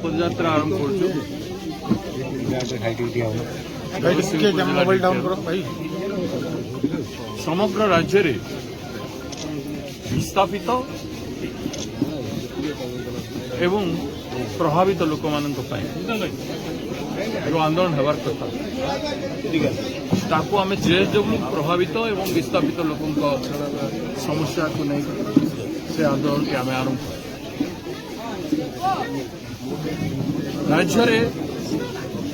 पदयात्रा आरंभ समग्र राज्य रे विस्थापित एवं प्रभावित लोक जो आंदोलन होबार कथा ताकू आम जेएसडब्ल्यू प्रभावित एवं विस्थापित लोकों समस्या को नहीं से आंदोलन के आम आरंभ राज्य रे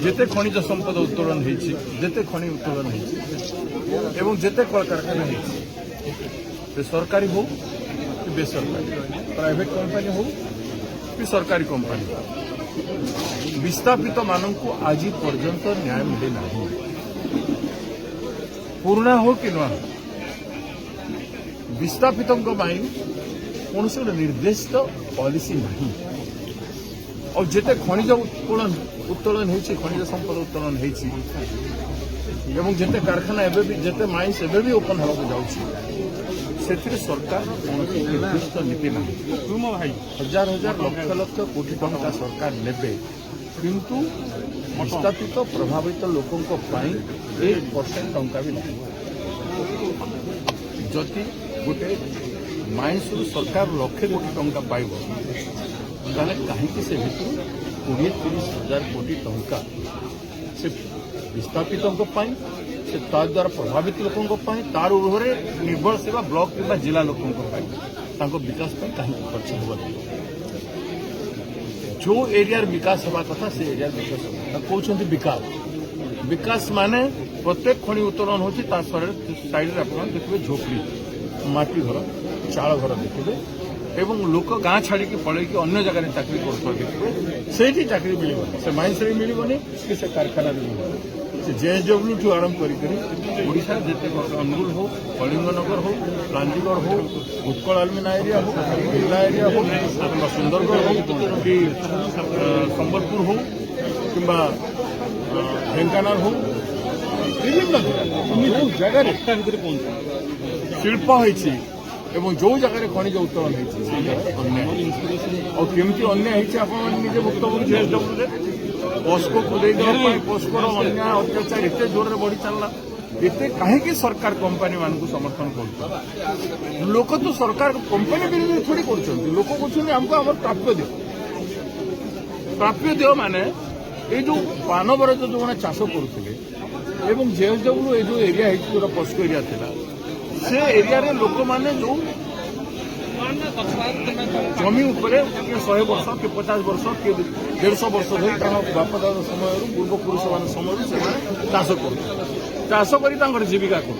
जेते खनिज संपद उत्तोलन जेते खनि उत्तोलन एवं जेते कल कारखाना सरकारी हो कि बेसरकारी प्राइवेट कंपनी हो कि सरकारी कंपनी विस्थापित मानक आज पर्यंत न्याय मिले ना पुराना हो कि नुआ विस्थापित कौन से निर्दिष्ट पॉलिसी नहीं और जेते खनिज उत्तोलन खनिज संपद उत्तोलन जेते कारखाना एवं जेते माइंस एवं ओपन होगा जाऊँगी सरकार निर्दिष्ट नीति ना हजार हजार लक्ष लक्ष कोटी टंका सरकार नेबे किंतु विस्थापित प्रभावित लोकों 1% टंका भी नहीं जदि गोटे माइंस सरकार लक्षे कोटी टंका पाइब ताले कहीं से भितर 20-30 हजार कोटी टंका से विस्थापितों से द्वारा प्रभावित लोकों तार ऊर्धे निर्भर सेवा ब्लॉक कि जिला लोकों विकास कहीं खर्च हो जो एरिया विकास होगा कथा से एरिया विकास कहते विकास विकास माने प्रत्येक खनि उत्तोलन होता साइड देखिए झोपड़ी माटी घर चाल घर देखिए एवं लोक गाँ छाड़ी पलैक अन्य जगह चाकरी कर देखिए चाकरी मिलबनी से माइंस भी मिलबनी कि से कारखाना भी मिलबनी से जेएसडब्ल्यू ठू आरंभ करा जिते अनुगुल हो कलिंगनगर हो लांजीगढ़ हो उत्कल आलमिना एरिया हो जिला एरिया हो कि सुंदरगढ़ हो कि संबलपुर हो कि ढेंकानाल हो विभिन्न जगह शिल्प होती एवं जो जगह खनिज उत्तोलन अन्याय और केमती अन्याय आपजे भुक्तभोगी जेएसडब्ल्यू पोस्को को पोस्कोर अन्याय अत्याचार एत जोर से बढ़ी चलला एते कहीं सरकार कंपनी मान को समर्थन कर लोक तो सरकार कंपनी विरोध थोड़ी कर लोक कहते हमको प्राप्य दियो माने ये जो पान बरज जो मैंने चाष करुले जेएसडब्ल्यू जो एरिया जो पोस्को एरिया था से एरिया रे लोक माने जो जमी उपरे 100 वर्ष कि 50 वर्ष कि 150 वर्ष धरी बाप दादा समय पूर्व पुरुष मान समय से चाष कर जीविका कर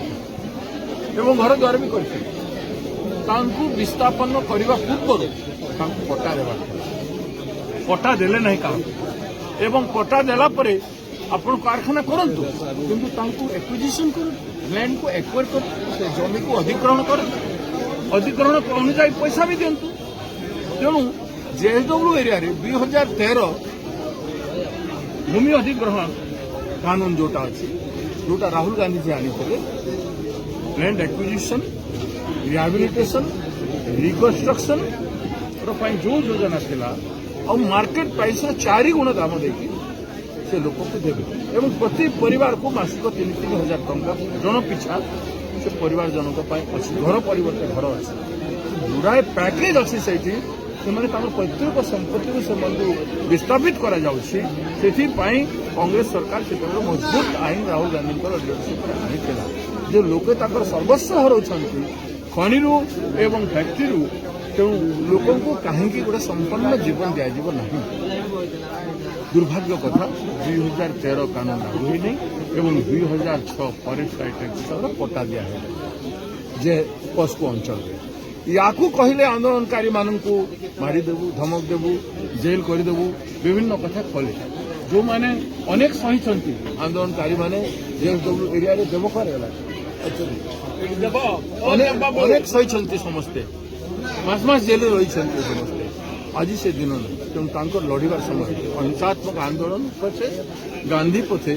घर द्वार भी कर विस्थापन करने पूर्व पट्टा देवा पट्टा देले नहीं क्या एवं पट्टा देला परे आपण कारखाना करंतु किंतु एक्विजिशन कर लैंड को एक्वायर कर जमी को अधिग्रहण कर अधिग्रहण अनुसार पैसा भी दिंतु तेणु जेएसडब्ल्यू एरिया रे 2013 भूमि अधिग्रहण कानून जोटा अच्छी जोटा राहुल गांधी जी आनी लैंड एक्विजिशन रिहाबिलिटेशन रिकन्स्ट्रक्शन जो योजना थिला और मार्केट प्राइस 4 गुण दाम देकी से लोक को देवे एवं प्रति परिवार को मासिक 3-3 हजार टंका जन पिछा से परिवार जनक अच्छी घर परिवर्तन घर अच्छी गुड़ाए पैकेज अच्छी से पैतृक संपत्ति को विस्थापित करा कांग्रेस सरकार से मजबूत आईन राहुल गांधी लीडरशिप आनी जो लोके सर्वस्व हर खनि एवं फैक्ट्री तेणु लोकों को कहीं गोटे संपन्न जीवन दिज्व ना दुर्भाग्य कथा 2013 कानून लागू होनी एवं 2006 फॉरेस्ट राइट एक्ट पट्टा दिया जे पोस्को अंचल या कहले आंदोलनकारी मानू मारिदेबू धमक देबू जेल करदेबू विभिन्न कथा कले जो माने अनेक सही आंदोलनकारी माने जेएसडब्ल्यू एरिया रे देवकार अनेक सही समस्ते मास जेल रही समस्ते आज से दिन नहीं तेणु लड़ार समय अहिंसात्मक आंदोलन पछे गांधी पथे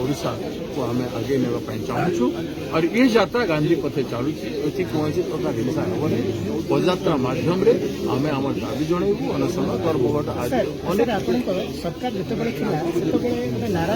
ओडिशा को आम आगे नापी चाहूँ और ये यात्रा गांधी पथे चलुची ये कौन प्रकार हिंसा हेनी पदयात्रा मध्यम आम आम दाबी जनइबू अनशन धर्मघट आज सरकार जिते नारा